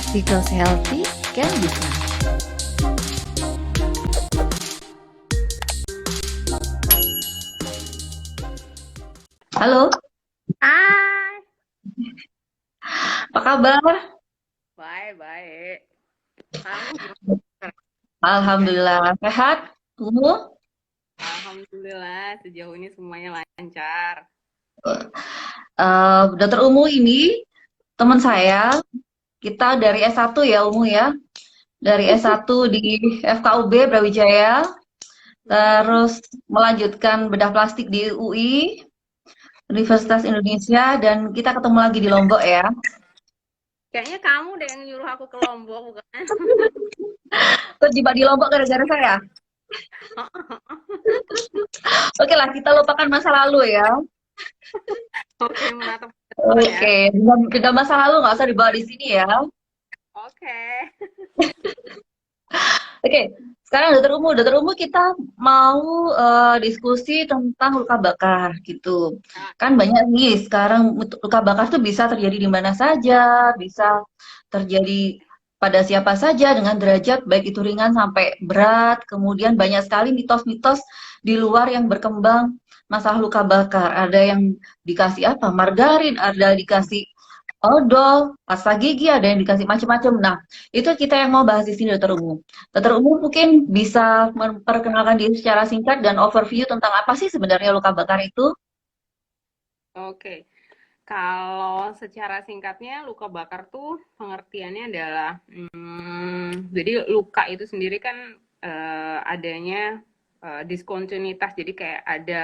Because healthy can be fun. Halo, Hai, apa kabar? baik. Kamu gimana? Alhamdulillah sehat. Kamu? Alhamdulillah, sejauh ini semuanya lancar. Dokter Umu ini teman Mm-mm. saya. Kita dari S1 ya Umu ya. Dari S1 di FKUB Brawijaya. Mm-mm. Terus melanjutkan bedah plastik di UI, Universitas Indonesia. Dan kita ketemu lagi di Lombok ya. Kayaknya kamu deh yang nyuruh aku ke Lombok, bukan? Terjebak di Lombok gara-gara saya. Oke lah, kita lupakan masa lalu ya. Oke, menatap ke depan ya. Oke, dengan masa lalu nggak usah dibawa di sini ya. Oke. Oke, sekarang Dokter Umu kita mau diskusi tentang luka bakar gitu. Nah, Kan banyak nih sekarang luka bakar tuh bisa terjadi di mana saja, bisa terjadi pada siapa saja dengan derajat baik itu ringan sampai berat. Kemudian banyak sekali mitos-mitos di luar yang berkembang masalah luka bakar. Ada yang dikasih apa? Margarin, ada dikasih odol, pasta gigi, ada yang dikasih macam-macam. Nah, itu kita yang mau bahas di sini, Dokter Umum. Dokter Umum mungkin bisa memperkenalkan diri secara singkat dan overview tentang apa sih sebenarnya luka bakar itu? oke. Kalau secara singkatnya, luka bakar tuh pengertiannya adalah, jadi luka itu sendiri kan adanya diskontinuitas, jadi kayak ada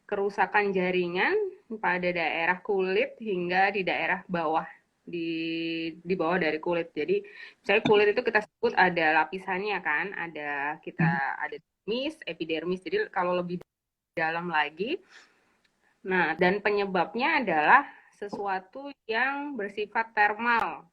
kerusakan jaringan pada daerah kulit hingga di daerah bawah di bawah dari kulit. Jadi misalnya kulit itu kita sebut ada lapisannya kan, ada dermis, epidermis. Jadi kalau lebih dalam lagi, nah dan penyebabnya adalah sesuatu yang bersifat termal.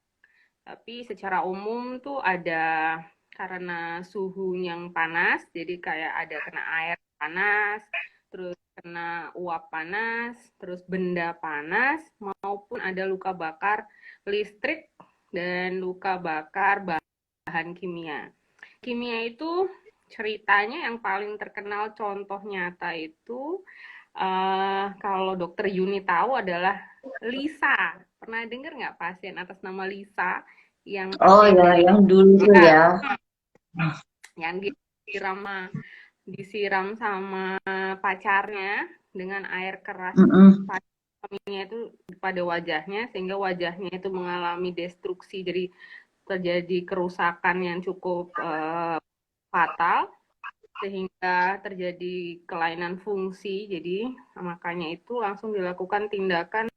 Tapi secara umum tuh ada karena suhu yang panas, jadi kayak ada kena air panas, terus kena uap panas, terus benda panas, maupun ada luka bakar listrik dan luka bakar bahan kimia. Kimia itu ceritanya yang paling terkenal contoh nyata itu kalau dokter Yuni tahu adalah Lisa. Pernah dengar nggak pasien atas nama Lisa yang Oh pasien ya, dari yang dulu tuh ya, ya. yang disiram sama pacarnya dengan air keras Mm-mm. suaminya itu pada wajahnya sehingga wajahnya itu mengalami destruksi, jadi terjadi kerusakan yang cukup fatal sehingga terjadi kelainan fungsi. Jadi makanya itu langsung dilakukan tindakan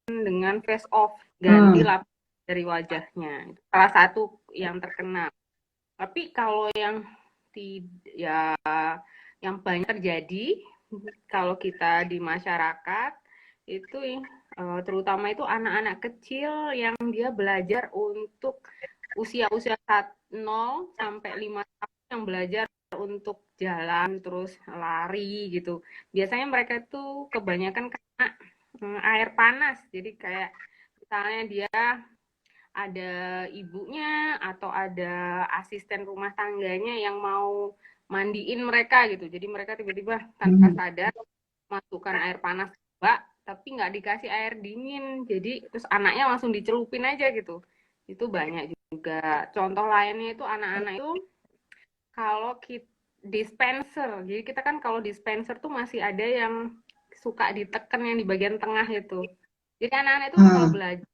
dengan face off, ganti Hmm. lapis dari wajahnya. Itu salah satu yang terkenal. Tapi kalau yang ya yang banyak terjadi kalau kita di masyarakat itu terutama itu anak-anak kecil yang dia belajar untuk usia-usia 0 sampai 5 tahun yang belajar untuk jalan terus lari gitu. Biasanya mereka itu kebanyakan kena air panas. Jadi kayak misalnya dia ada ibunya atau ada asisten rumah tangganya yang mau mandiin mereka gitu. Jadi mereka tiba-tiba tanpa Hmm. sadar masukkan air panas ke bak, tapi nggak dikasih air dingin. Jadi terus anaknya langsung dicelupin aja gitu. Itu banyak juga. Contoh lainnya itu anak-anak itu kalau kita dispenser. Jadi kita kan kalau dispenser tuh masih ada yang suka ditekan yang di bagian tengah itu. Jadi anak-anak itu kalau Hmm. belajar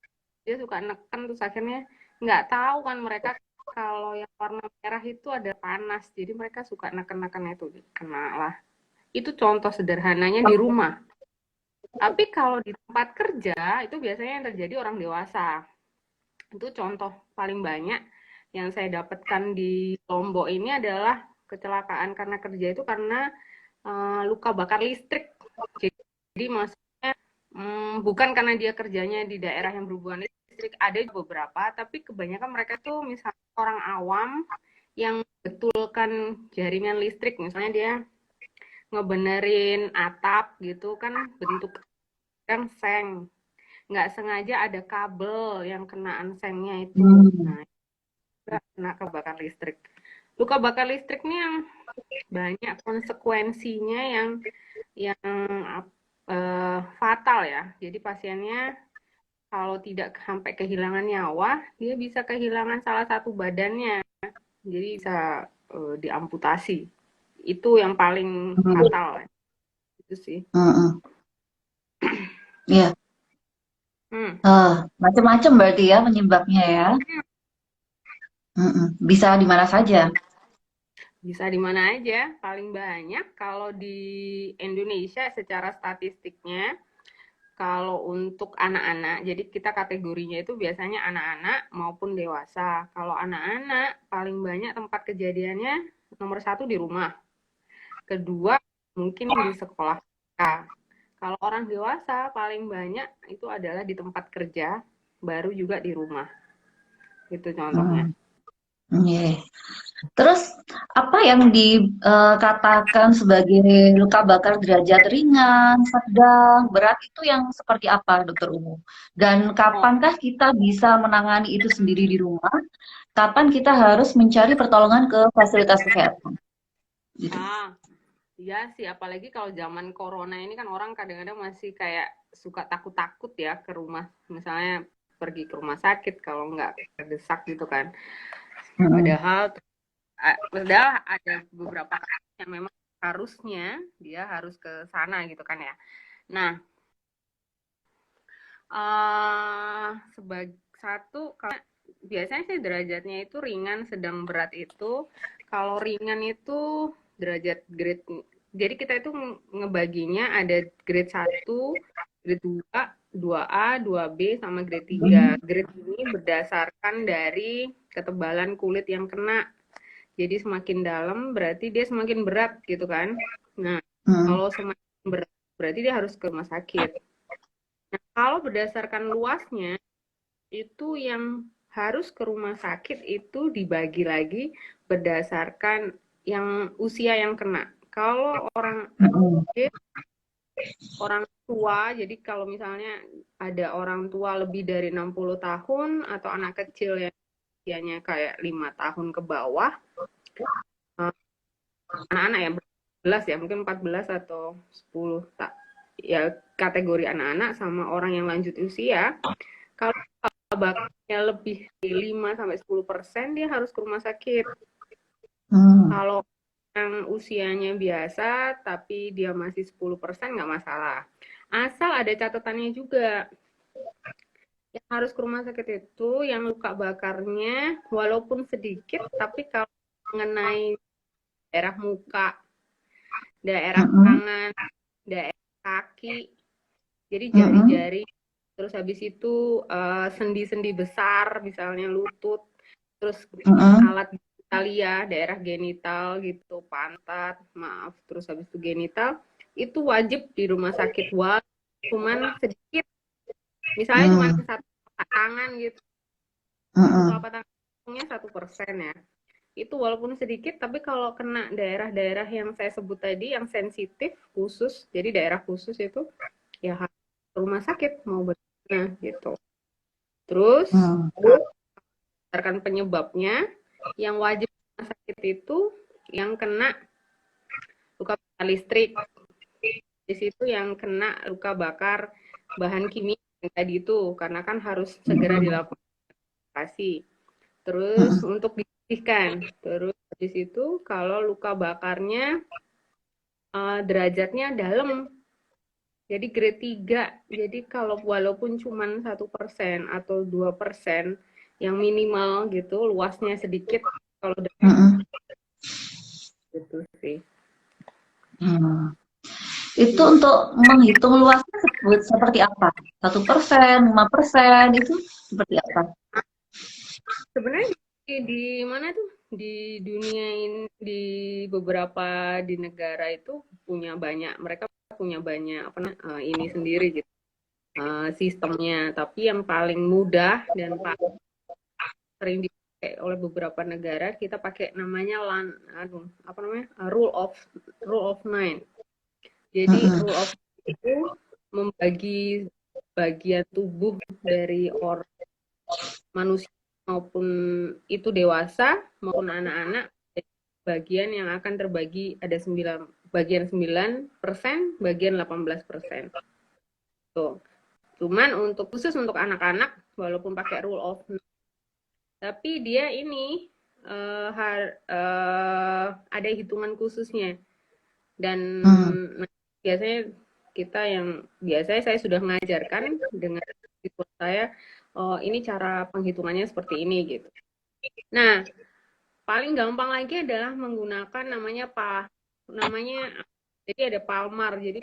dia suka neken terus akhirnya nggak tahu kan mereka kalau yang warna merah itu ada panas. Jadi mereka suka neken-neken itu kena lah. Itu contoh sederhananya di rumah. Tapi kalau di tempat kerja itu biasanya yang terjadi orang dewasa. Itu contoh paling banyak yang saya dapatkan di Lombok ini adalah kecelakaan karena kerja itu karena luka bakar listrik. Jadi maksudnya bukan karena dia kerjanya di daerah yang berhubungan listrik, ada beberapa, tapi kebanyakan mereka tuh misalnya orang awam yang betulkan jaringan listrik, misalnya dia ngebenerin atap gitu kan bentuk kan seng. nggak sengaja ada kabel yang kena ansengnya itu. Hmm. Nah, itu kena kebakar listrik. Luka bakar listrik nih yang banyak konsekuensinya yang fatal ya. Jadi pasiennya kalau tidak sampai kehilangan nyawa, dia bisa kehilangan salah satu badannya. Jadi bisa diamputasi. Itu yang paling Hmm. fatal. Itu sih. Hmm. Iya. Hmm. Macam-macam berarti ya penyebabnya ya. Bisa di mana saja. Bisa di mana aja. Paling banyak kalau di Indonesia secara statistiknya, kalau untuk anak-anak, jadi kita kategorinya itu biasanya anak-anak maupun dewasa. Kalau anak-anak, paling banyak tempat kejadiannya nomor satu di rumah. Kedua, mungkin di sekolah. Kalau orang dewasa, paling banyak itu adalah di tempat kerja, baru juga di rumah. Itu contohnya. Iya. Terus apa yang dikatakan sebagai luka bakar derajat ringan, sedang, berat itu yang seperti apa, Dokter Ungu? Dan Oh, kapankah kita bisa menangani itu sendiri di rumah? Kapan kita harus mencari pertolongan ke fasilitas kesehatan? Gitu. iya sih, apalagi kalau zaman corona ini kan orang kadang-kadang masih kayak suka takut-takut ya ke rumah. Misalnya pergi ke rumah sakit kalau nggak terdesak gitu kan. Mm-mm. Padahal ada beberapa kasus yang memang harusnya dia harus ke sana gitu kan ya. Nah, sebagai satu, biasanya sih derajatnya itu ringan, sedang, berat itu. Kalau ringan itu derajat grade, jadi kita itu ngebaginya ada grade 1, grade 2, 2A, 2B, sama grade 3. Grade ini berdasarkan dari ketebalan kulit yang kena. Jadi semakin dalam berarti dia semakin berat gitu kan. Nah, Mm. kalau semakin berat berarti dia harus ke rumah sakit. Nah, kalau berdasarkan luasnya, itu yang harus ke rumah sakit itu dibagi lagi berdasarkan yang usia yang kena. Kalau orang Mm-mm. orang tua, jadi kalau misalnya ada orang tua lebih dari 60 tahun atau anak kecil yang usianya kayak 5 tahun ke bawah, anak-anak ya 14 ya, mungkin 14 atau 10 tak ya, kategori anak-anak sama orang yang lanjut usia. Kalau bakarnya lebih dari 5 sampai 10%, dia harus ke rumah sakit. Mm. Kalau yang usianya biasa tapi dia masih 10% nggak masalah. Asal ada catatannya juga. Yang harus ke rumah sakit itu yang luka bakarnya walaupun sedikit, tapi kalau mengenai daerah muka, daerah Mm-mm. tangan, daerah kaki, jadi Mm-mm. jari-jari, terus habis itu sendi-sendi besar, misalnya lutut, terus Mm-mm. alat genitalia, daerah genital gitu, pantat, maaf, terus habis itu genital, itu wajib di rumah sakit. Walaupun cuman sedikit, misalnya cuma Mm. satu telapak tangan gitu, satu Mm-mm. telapak tangannya 1% ya. Itu walaupun sedikit, tapi kalau kena daerah-daerah yang saya sebut tadi, yang sensitif, khusus, jadi daerah khusus itu, ya harus ke rumah sakit mau bagaimana gitu. Terus Mm. berdasarkan penyebabnya, yang wajib ke rumah sakit itu yang kena luka bakar listrik, di situ yang kena luka bakar bahan kimia yang tadi itu, karena kan harus segera Mm. dilakukan operasi. Terus Mm. untuk dibersihkan. Terus di situ kalau luka bakarnya derajatnya dalam, jadi grade 3. Jadi kalau walaupun cuma 1% atau 2%, yang minimal gitu, luasnya sedikit, kalau dalam Mm. gitu sih. Mm. Itu untuk menghitung luasnya seperti apa? 1%, 5%, itu seperti apa? Sebenarnya di mana tuh, di dunia ini, di beberapa di negara itu punya banyak, mereka punya banyak apa ini sendiri gitu, sistemnya. Tapi yang paling mudah dan paling sering dipakai oleh beberapa negara, kita pakai namanya apa namanya, rule of nine. Jadi Mm-mm. rule of nine itu membagi bagian tubuh dari orang manusia maupun itu dewasa maupun anak-anak, bagian yang akan terbagi ada 9 bagian 9%, bagian 18%. Tuh. Cuman khusus untuk anak-anak walaupun pakai rule of nine, tapi dia ini ada hitungan khususnya. Dan biasanya saya sudah mengajarkan dengan siswa saya, ini cara penghitungannya seperti ini gitu. Nah, paling gampang lagi adalah menggunakan jadi ada palmar. Jadi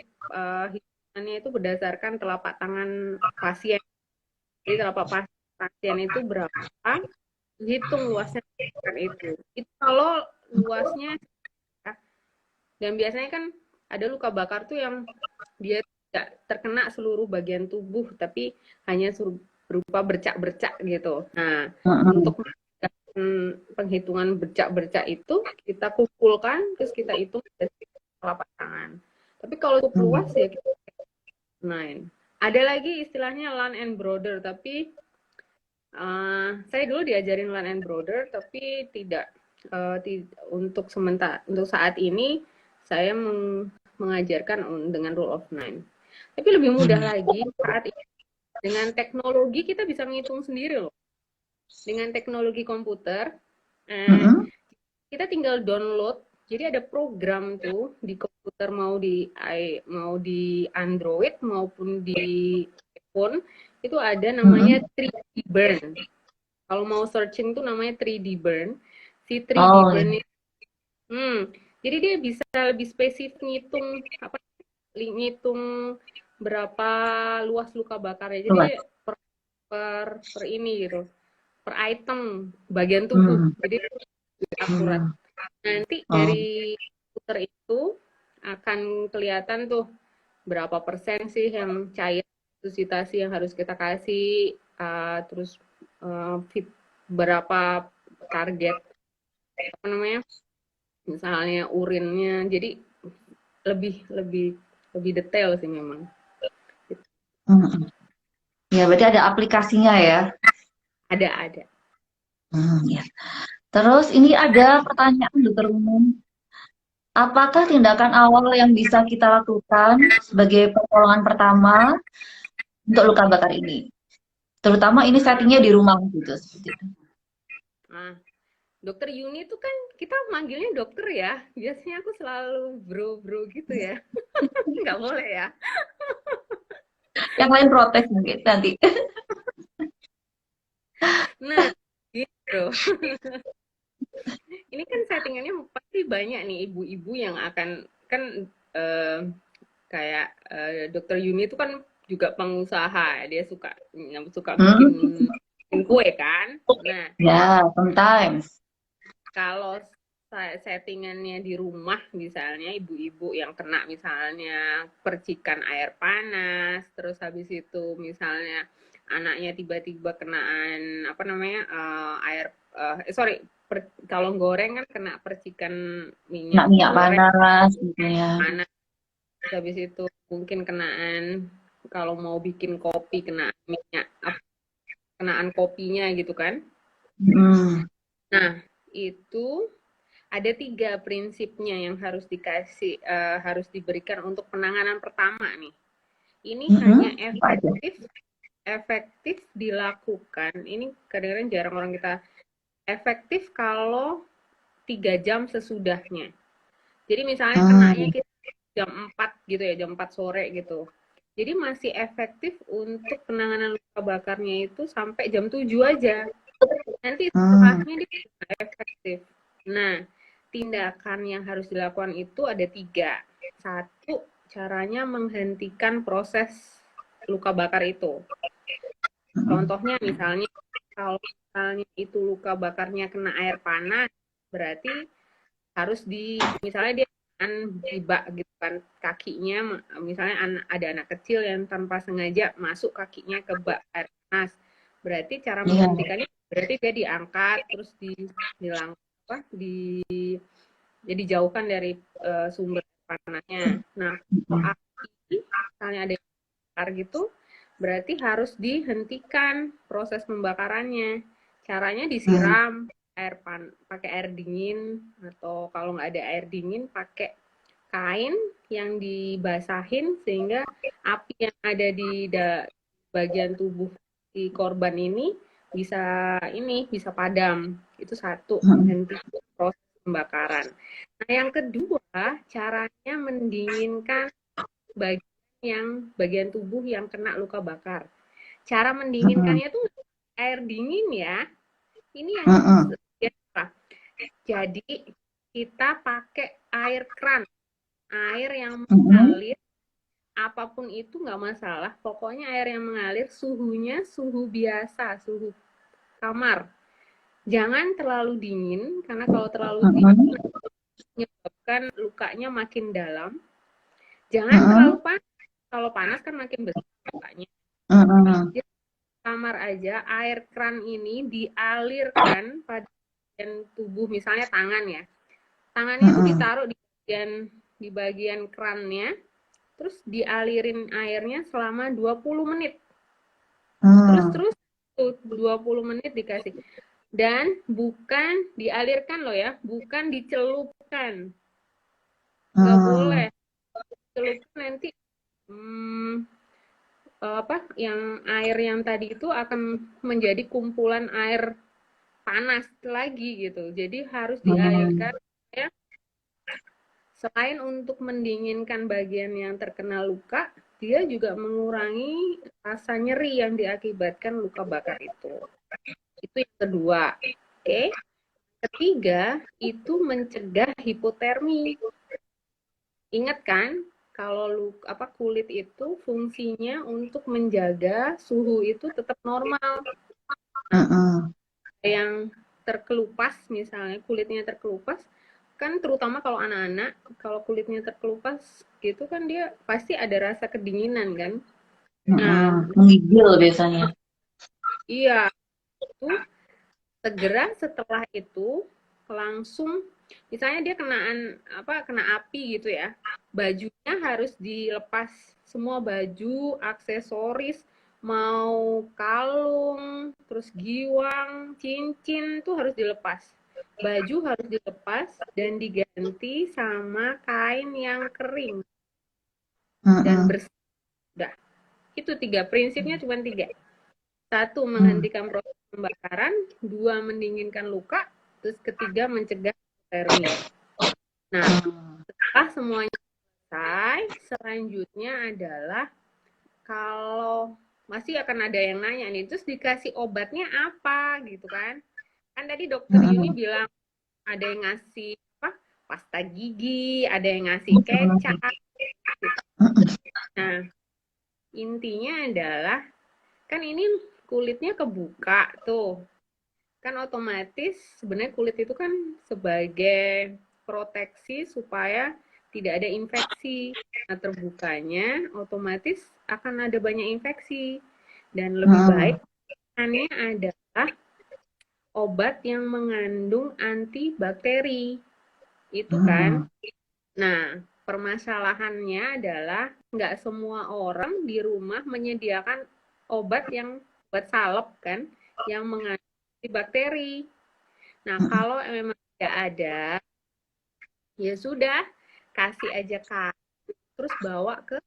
hitungannya itu berdasarkan telapak tangan pasien. Jadi telapak pasien itu berapa, hitung luasnya itu. Itu kalau luasnya, dan biasanya kan ada luka bakar tuh yang dia tidak terkena seluruh bagian tubuh, tapi hanya berupa bercak-bercak gitu. Nah, untuk penghitungan bercak-bercak itu kita kumpulkan, terus kita hitung dari telapak tangan. Tapi kalau cukup luas ya kita 9. Ada lagi istilahnya Land and Broader, tapi saya dulu diajarin Land and Broader, tapi tidak untuk saat ini saya mengajarkan dengan rule of nine. Tapi lebih mudah lagi saat ini dengan teknologi kita bisa menghitung sendiri loh. Dengan teknologi komputer, kita tinggal download. Jadi ada program tuh di komputer, mau di Android maupun di iPhone, itu ada namanya 3D Burn. Kalau mau searching tuh namanya 3D Burn. Si 3D Burn ini, jadi dia bisa lebih spesifik ngitung berapa luas luka bakarnya. Jadi per ini gitu, per item bagian tubuh. Jadi akurat. Nanti dari komputer itu akan kelihatan tuh berapa persen sih yang cair, resusitasi yang harus kita kasih, terus berapa target misalnya urinnya. Jadi lebih detail sih memang. Ya, berarti ada aplikasinya ya? Ada. Ya. Terus ini ada pertanyaan dokter umum. Apakah tindakan awal yang bisa kita lakukan sebagai pertolongan pertama untuk luka bakar ini? Terutama ini settingnya di rumah gitu. Seperti itu. Nah, Dokter Yuni itu kan kita manggilnya dokter ya. Biasanya aku selalu bro gitu ya. Nggak boleh ya. Yang lain protes mungkin nanti. Nah, gitu. Ini kan settingannya pasti banyak nih ibu-ibu yang akan kayak Dokter Yuni itu kan juga pengusaha, dia suka bikin kue kan. Nah, ya, sometimes. Kalau settingannya di rumah misalnya, ibu-ibu yang kena misalnya percikan air panas, terus habis itu misalnya anaknya tiba-tiba kenaan kalau goreng kan kena percikan minyak panas gitu ya. Panas. Habis itu mungkin kenaan kalau mau bikin kopi kenaan kopinya gitu kan. Nah, itu ada 3 prinsipnya yang harus diberikan untuk penanganan pertama nih. Ini hanya efektif dilakukan. Ini kadang-kadang jarang orang kita efektif kalau 3 jam sesudahnya. Jadi misalnya kenanya kita jam 4 gitu ya, jam 4 sore gitu. Jadi masih efektif untuk penanganan luka bakarnya itu sampai jam 7 aja. Nanti setelahnya dia tidak efektif. Nah, tindakan yang harus dilakukan itu ada 3. 1, caranya menghentikan proses luka bakar itu. Contohnya misalnya, kalau misalnya itu luka bakarnya kena air panas, berarti harus misalnya dia dibak gitu kan kakinya, misalnya ada anak kecil yang tanpa sengaja masuk kakinya ke bak air panas, berarti cara menghentikannya berarti dia diangkat terus dijauhkan dari sumber panasnya. Nah, kalau api misalnya ada bakar gitu, berarti berarti harus dihentikan proses pembakarannya. Caranya disiram pakai air dingin, atau kalau nggak ada air dingin pakai kain yang dibasahin sehingga api yang ada di bagian tubuh si korban ini bisa padam. Itu satu, menghentikan proses pembakaran. Nah, yang kedua, caranya mendinginkan bagian tubuh yang kena luka bakar. Cara mendinginkannya tuh air dingin ya. Ini yang biasa. Jadi kita pakai air keran, air yang mengalir, apapun itu nggak masalah. Pokoknya air yang mengalir, suhunya suhu biasa, suhu kamar. Jangan terlalu dingin, karena kalau terlalu dingin menyebabkan lukanya makin dalam. Jangan terlalu panas. Kalau panas kan makin besar lukanya. Jadi kamar aja, air keran ini dialirkan pada bagian tubuh, misalnya tangan ya. Tangannya itu ditaruh di bagian kerannya, terus dialirin airnya selama 20 menit. Terus 20 menit dikasih. Dan bukan dialirkan loh ya, bukan dicelupkan. Nggak boleh. Dicelupkan nanti yang air yang tadi itu akan menjadi kumpulan air panas lagi gitu. Jadi harus dialirkan ya. Selain untuk mendinginkan bagian yang terkena luka, dia juga mengurangi rasa nyeri yang diakibatkan luka bakar itu. Itu yang kedua. Oke. Ketiga, itu mencegah hipotermi. Ingat kan, kalau kulit itu fungsinya untuk menjaga suhu itu tetap normal. Yang terkelupas, misalnya kulitnya terkelupas, kan terutama kalau anak-anak, kalau kulitnya terkelupas gitu kan dia pasti ada rasa kedinginan kan. Nah, menggigil biasanya. Iya, itu segera setelah itu langsung, misalnya dia kena api gitu ya, bajunya harus dilepas, semua baju, aksesoris, mau kalung, terus giwang, cincin tuh harus dilepas. Baju harus dilepas dan diganti sama kain yang kering dan bersih. Udah. Itu 3 prinsipnya, cuma 3. 1, menghentikan proses pembakaran, 2, mendinginkan luka, terus ketiga, mencegah hipotermi. Nah, setelah semuanya selesai, selanjutnya adalah kalau masih akan ada yang nanya nih, terus dikasih obatnya apa gitu kan? Kan tadi dokter Yuni bilang ada yang ngasih pasta gigi, ada yang ngasih kecap. Gitu. Nah, intinya adalah kan ini kulitnya kebuka tuh. Kan otomatis sebenarnya kulit itu kan sebagai proteksi supaya tidak ada infeksi. Nah, terbukanya otomatis akan ada banyak infeksi. Dan lebih baik pilihannya adalah obat yang mengandung antibakteri. Itu kan. Nah, permasalahannya adalah nggak semua orang di rumah menyediakan obat salep kan, yang mengandung bakteri. Nah, kalau memang tidak ada, ya sudah, kasih aja terus bawa ke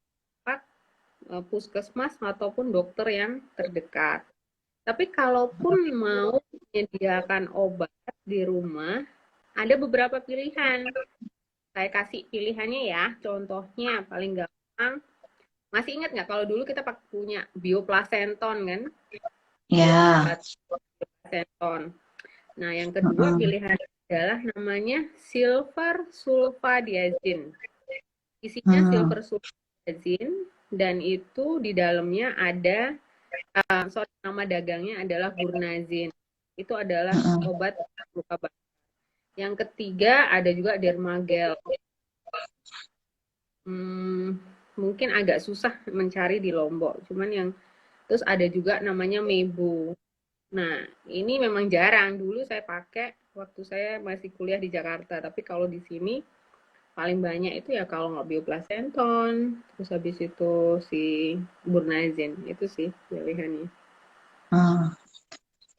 puskesmas ataupun dokter yang terdekat. Tapi kalaupun mau menyediakan obat di rumah, ada beberapa pilihan. Saya kasih pilihannya ya, contohnya paling gampang. Masih ingat nggak kalau dulu kita punya bioplasenton kan? Ya. Plasenton. Nah, yang kedua pilihan adalah namanya silver sulfadiazine. Isinya silver sulfadiazine dan itu di dalamnya ada nama dagangnya adalah Burnazin. Itu adalah obat luka bakar. Yang ketiga ada juga Dermagel. Mungkin agak susah mencari di Lombok. Cuman yang terus ada juga namanya Mebu. Nah, ini memang jarang. Dulu saya pakai waktu saya masih kuliah di Jakarta. Tapi kalau di sini paling banyak itu ya kalau nggak bioplacenton, terus habis itu si Burnazin, itu sih pilihannya. Hmm.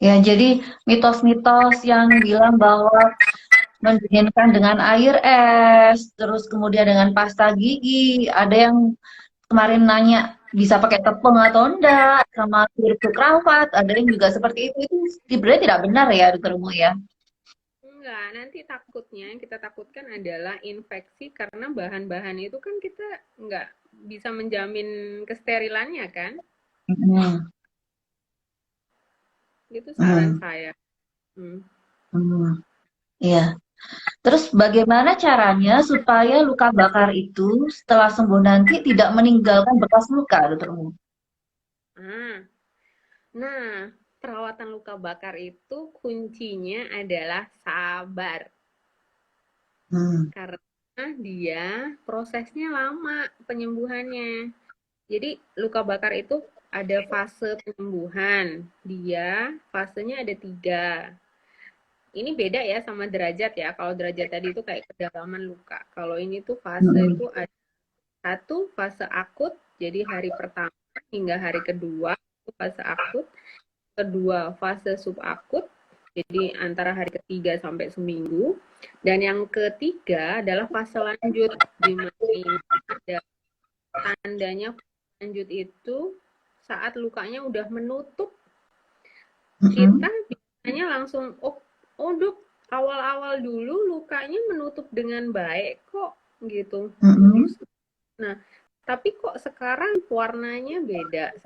Ya, jadi mitos-mitos yang bilang bahwa mendinginkan dengan air es, terus kemudian dengan pasta gigi, ada yang kemarin nanya bisa pakai tepung atau enggak, sama sirup krawat, ada yang juga seperti itu sebenarnya tidak benar ya, Dokter Umu ya. Enggak, nanti takutnya yang kita takutkan adalah infeksi karena bahan-bahan itu kan kita nggak bisa menjamin kesterilannya kan? Hmm. Itu saran Hmm. saya. Hmm. Hmm. Iya. Terus bagaimana caranya supaya luka bakar itu setelah sembuh nanti tidak meninggalkan bekas luka, Dokter Umu? Ah, nah, perawatan luka bakar itu kuncinya adalah sabar. Hmm. Karena dia prosesnya lama penyembuhannya. Jadi luka bakar itu ada fase penyembuhan. Dia fasenya ada 3. Ini beda ya sama derajat ya. Kalau derajat tadi itu kayak kedalaman luka. Kalau ini tuh fase Hmm. itu ada 1 fase akut. Jadi hari pertama hingga hari kedua itu fase akut. Kedua fase subakut. Jadi antara hari ketiga sampai seminggu. Dan yang ketiga adalah fase lanjut. Di mana ini ada tandanya lanjut itu saat lukanya udah menutup, kita Hmm. biasanya langsung oh dok, awal-awal dulu lukanya menutup dengan baik kok gitu, Hmm. mulus. Nah, tapi kok sekarang warnanya beda.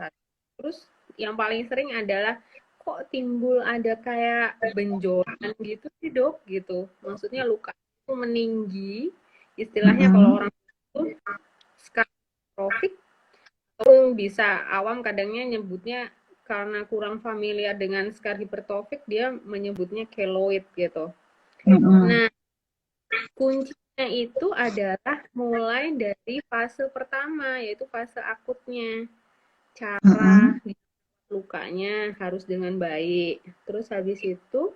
Terus yang paling sering adalah kok timbul ada kayak benjolan gitu sih dok gitu. Maksudnya luka itu meninggi, istilahnya kalau Hmm. orang itu sklerotropik. Atau bisa awam kadangnya nyebutnya karena kurang familiar dengan skar hipertrofik dia menyebutnya keloid gitu. Hmm. Nah, kuncinya itu adalah mulai dari fase pertama yaitu fase akutnya. Cara Hmm. lukanya harus dengan baik. Terus habis itu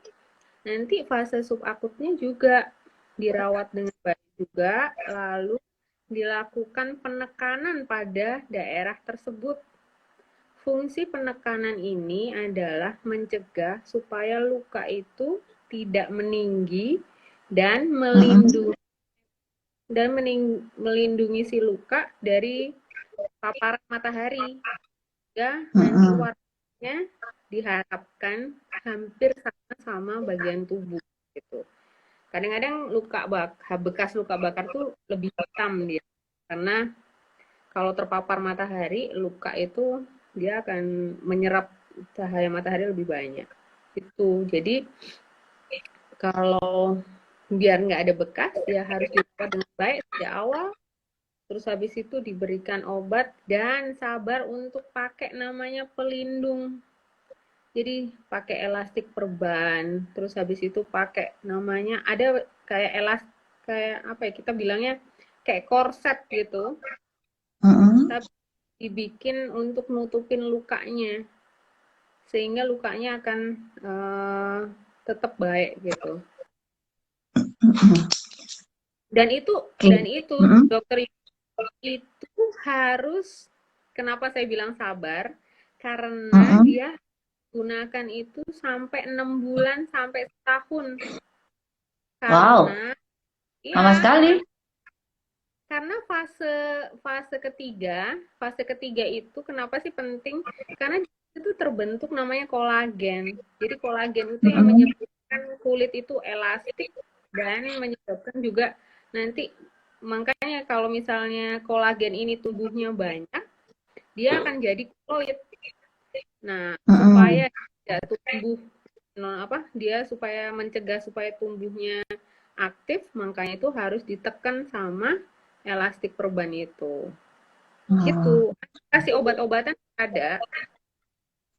nanti fase subakutnya juga dirawat dengan baik juga, lalu dilakukan penekanan pada daerah tersebut. Fungsi penekanan ini adalah mencegah supaya luka itu tidak meninggi dan Hmm. melindungi si luka dari paparan matahari. Ya, nanti Hmm. warnanya diharapkan hampir sama bagian tubuh gitu. Kadang-kadang bekas luka bakar tuh lebih hitam dia karena kalau terpapar matahari, luka itu dia akan menyerap cahaya matahari lebih banyak. Itu. Jadi kalau biar nggak ada bekas, ya harus dirawat dengan baik sejak awal. Terus habis itu diberikan obat dan sabar untuk pakai namanya pelindung. Jadi pakai elastik perban. Terus habis itu pakai namanya ada kayak apa ya kita bilangnya kayak korset gitu. Hmm. Tapi dibikin untuk nutupin lukanya sehingga lukanya akan tetap baik gitu. Hmm. Oke. Dan itu Hmm. dokter itu harus kenapa saya bilang sabar karena Hmm. dia gunakan itu sampai 6 bulan sampai setahun Wow, karena lama ya sekali. karena fase ketiga itu kenapa sih penting? Karena itu terbentuk namanya kolagen. Jadi kolagen itu yang Hmm. menyebabkan kulit itu elastik dan menyebabkan juga nanti makanya kalau misalnya kolagen ini tumbuhnya banyak, dia akan jadi keloid. Nah, Hmm. supaya tidak tumbuh dia supaya mencegah supaya tumbuhnya aktif, makanya itu harus ditekan sama elastik perban itu. Hmm. Gitu. Kasih obat-obatan ada,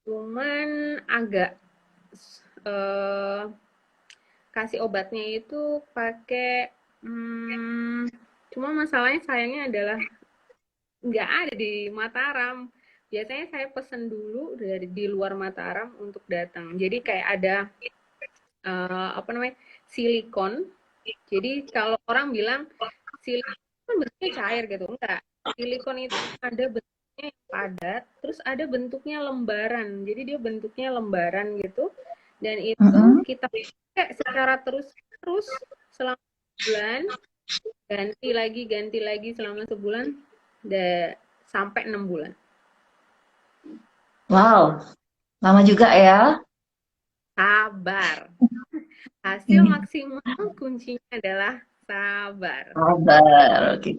cuman agak eh, kasih obatnya itu pakai cuma masalahnya sayangnya adalah nggak ada di Mataram. Biasanya saya pesen dulu dari di luar Mataram untuk datang. Jadi kayak ada apa namanya silikon. Jadi kalau orang bilang silikon kan bentuknya cair gitu, enggak. Silikon itu ada bentuknya yang padat, terus ada bentuknya lembaran. Jadi dia bentuknya lembaran gitu, dan itu Mm-mm. kita pakai secara terus-terus selama sebulan, ganti lagi selama sebulan, sampai 6 bulan. Wow, lama juga ya. Sabar. Hasil Hmm. maksimal kuncinya adalah sabar. Sabar, oke.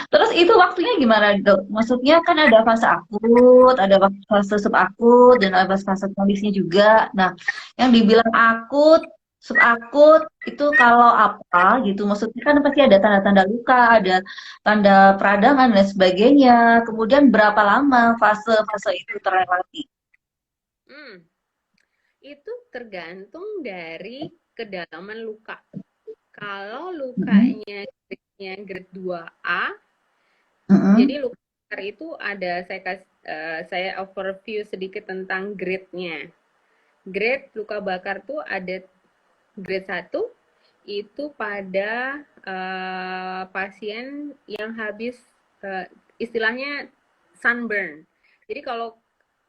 Terus itu waktunya gimana, Dok? Maksudnya kan ada fase akut, ada fase subakut, dan ada fase kronisnya juga. Nah, yang dibilang akut, subakut itu kalau apa gitu? Maksudnya kan pasti ada tanda-tanda luka, ada tanda peradangan dan sebagainya. Kemudian berapa lama fase-fase itu terlewati? Hmm, itu tergantung dari kedalaman luka. Kalau Mm-mm. lukanya grade 2A, Mm-mm. jadi luka bakar itu ada, saya overview sedikit tentang grade-nya. Grade luka bakar tuh ada grade 1 itu pada pasien yang habis, istilahnya sunburn. Jadi kalau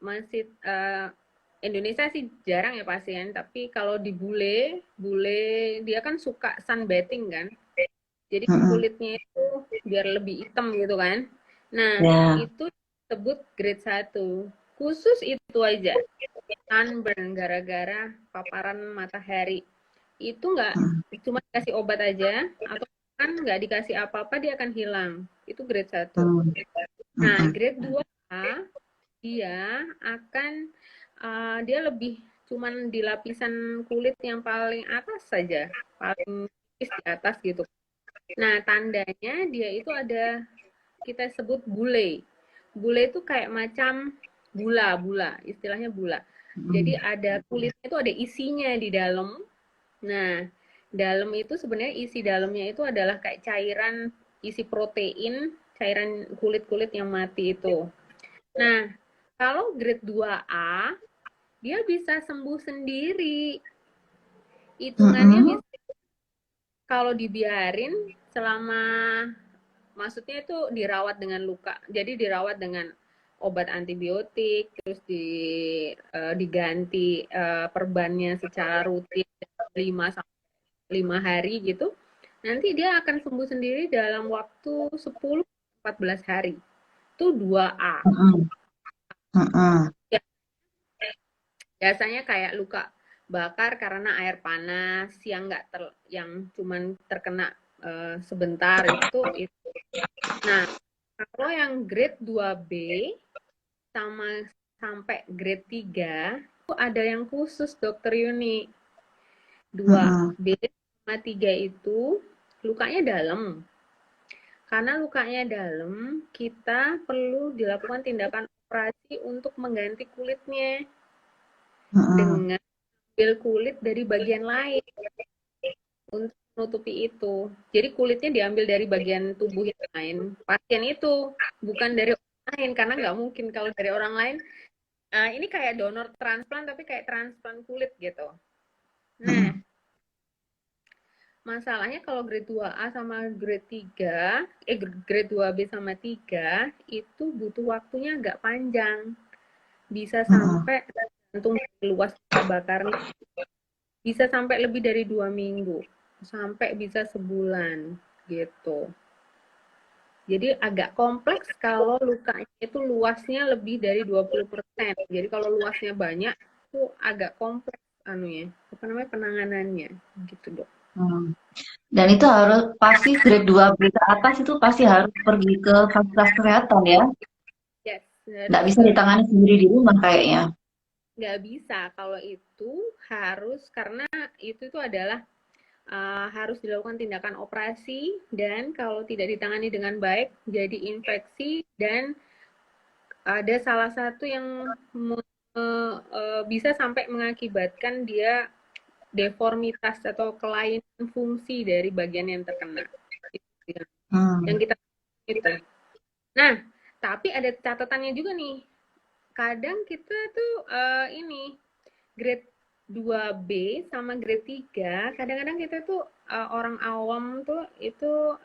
masih Indonesia sih jarang ya pasien, tapi kalau di bule, bule dia kan suka sunbathing kan. Jadi Mm-mm. kulitnya itu biar lebih hitam gitu kan. Nah, Ya. itu disebut grade 1. Khusus itu aja. Sunburn gara-gara paparan matahari. Itu nggak Mm-mm. cuma dikasih obat aja, atau kan nggak dikasih apa-apa dia akan hilang. Itu grade 1. Nah, Mm-mm. grade 2A dia akan dia lebih cuman di lapisan kulit yang paling atas saja, paling tipis di atas gitu. Nah, tandanya dia itu ada, kita sebut bule. Bule itu kayak macam bula, istilahnya bula. Jadi Mm-mm. ada kulitnya itu ada isinya di dalam. Nah, dalam itu sebenarnya isi dalamnya itu adalah kayak cairan, isi protein, cairan kulit-kulit yang mati itu. Nah, kalau grade 2A, dia bisa sembuh sendiri. Hitungannya Mm-mm. bisa kalau dibiarin selama, maksudnya itu dirawat dengan luka. Jadi dirawat dengan obat antibiotik, terus diganti perbannya secara rutin 5 sampai 5 hari gitu. Nanti dia akan sembuh sendiri dalam waktu 10-14 hari. Itu 2A. Mm-mm. Mm-mm. Ya, biasanya kayak luka bakar karena air panas yang nggak yang cuman terkena sebentar itu. Nah, kalau yang grade 2B sama sampai grade 3 itu ada yang khusus, Dokter Yuni. Mm-mm. 2B sama 3 itu lukanya dalam. Karena lukanya dalam, kita perlu dilakukan tindakan operasi untuk mengganti kulitnya Mm-mm. dengan ambil kulit dari bagian lain untuk menutupi itu. Jadi kulitnya diambil dari bagian tubuh yang lain. Pasien itu bukan dari orang lain, karena nggak mungkin kalau dari orang lain. Ini kayak donor transplant tapi kayak transplant kulit gitu. Nah, Mm-mm. masalahnya kalau grade 2A sama grade 3, grade 2B sama 3 itu butuh waktunya agak panjang. Bisa Mm-mm. sampai, tergantung luas luka bakarnya, bisa sampai lebih dari 2 minggu, sampai bisa sebulan gitu. Jadi agak kompleks kalau lukanya itu luasnya lebih dari 20%. Jadi kalau luasnya banyak itu agak kompleks anunya, apa namanya, penanganannya gitu, Dok. Mm. Dan itu harus pasti grade 2 B ke atas itu pasti harus pergi ke fasilitas kesehatan ya. Yes, Nggak harus bisa ke, ditangani sendiri di rumah kayaknya. nggak bisa kalau itu, harus, karena itu adalah harus dilakukan tindakan operasi, dan kalau tidak ditangani dengan baik jadi infeksi, dan ada salah satu yang bisa sampai mengakibatkan dia deformitas atau kelainan fungsi dari bagian yang terkena. Yang Hmm. kita itu. Nah, tapi ada catatannya juga nih. Kadang kita tuh ini grade 2B sama grade 3, kadang-kadang kita tuh orang awam tuh itu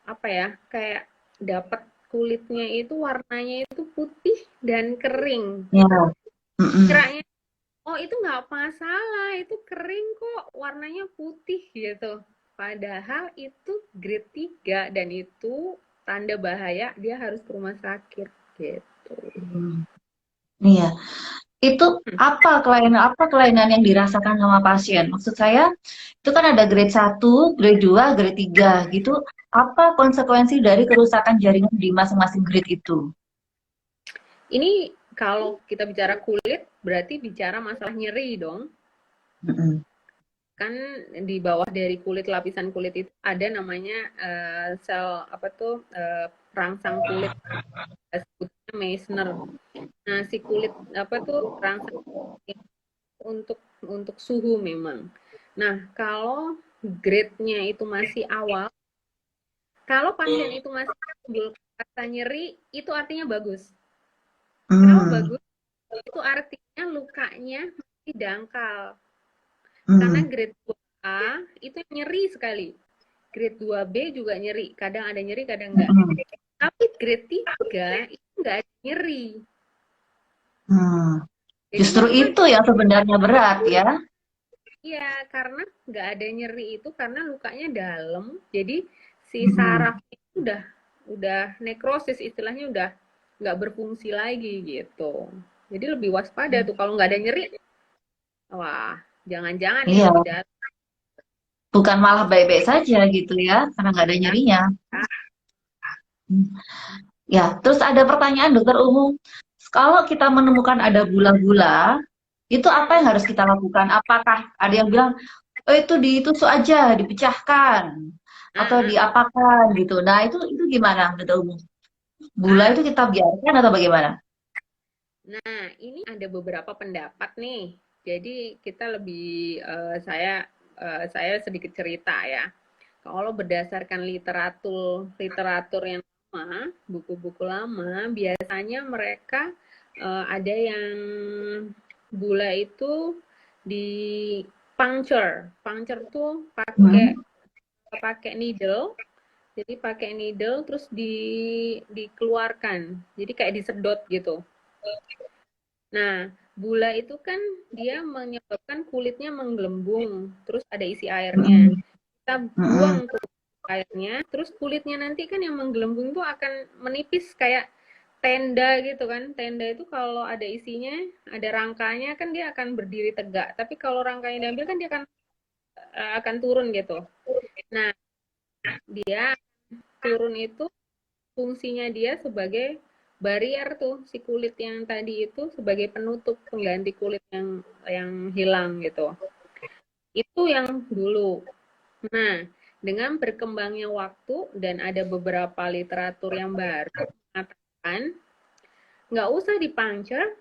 apa ya, kayak dapat kulitnya itu warnanya itu putih dan kering. Ya. Mm-mm. Kiranya, oh itu nggak masalah, itu kering kok, warnanya putih gitu. Padahal itu grade 3 dan itu tanda bahaya, dia harus ke rumah sakit gitu. Hmm. Iya. Itu apa kelainan yang dirasakan sama pasien? Maksud saya, itu kan ada grade 1, grade 2, grade 3 gitu. Apa konsekuensi dari kerusakan jaringan di masing-masing grade itu? Ini kalau kita bicara kulit, berarti bicara masalah nyeri dong. Mm-mm. Kan di bawah dari kulit, lapisan kulit itu ada namanya sel apa tuh, perangsang kulit, sebutnya Meissner. Nah, si kulit apa tuh perangsang untuk suhu memang. Nah, kalau grade-nya itu masih awal, kalau pasien itu masih timbul rasa nyeri, itu artinya bagus. Kenapa Hmm. bagus? Itu artinya lukanya masih dangkal. Karena Hmm. grade 2A itu nyeri sekali. Grade 2B juga nyeri. Kadang ada nyeri, kadang enggak. Hmm. Tapi grade 3 itu enggak ada nyeri. Hmm. Jadi Justru waspada. itu yang sebenarnya berat ya. Iya, karena nggak ada nyeri itu karena lukanya dalam. Jadi si Hmm. saraf itu udah nekrosis, istilahnya udah nggak berfungsi lagi gitu. Jadi lebih waspada tuh kalau nggak ada nyeri. Wah, jangan-jangan ini Iya, lebih dalam. bukan malah baik-baik saja gitu ya, karena nggak ada Ya. nyerinya. Hmm. Ya, terus ada pertanyaan dokter umum. Kalau kita menemukan ada gula-gula, itu apa yang harus kita lakukan? Apakah ada yang bilang, oh itu ditusuk aja, dipecahkan, atau Ah, ah, diapakan gitu. Nah, itu gimana dokter umum? Gula ah. itu kita biarkan atau bagaimana? Nah, ini ada beberapa pendapat nih. Jadi kita lebih saya sedikit cerita ya. Kalau berdasarkan literatur literatur yang lama, buku-buku lama, biasanya mereka ada yang gula itu di puncture. Puncture tuh pakai Hmm. pakai needle. Jadi pakai needle terus dikeluarkan. Jadi kayak disedot gitu. Nah, gula itu kan dia menyebabkan kulitnya menggelembung, terus ada isi airnya. Hmm. Kita Hmm. buang tuh airnya, terus kulitnya nanti kan yang menggelembung tuh akan menipis kayak tenda gitu kan. Tenda itu kalau ada isinya, ada rangkanya kan dia akan berdiri tegak. Tapi kalau rangkanya diambil kan dia akan turun gitu. Nah, dia turun itu fungsinya dia sebagai barrier tuh si kulit yang tadi itu sebagai penutup pengganti kulit yang hilang gitu. Itu yang dulu. Nah, dengan berkembangnya waktu dan ada beberapa literatur yang baru mengatakan nggak usah dipuncture,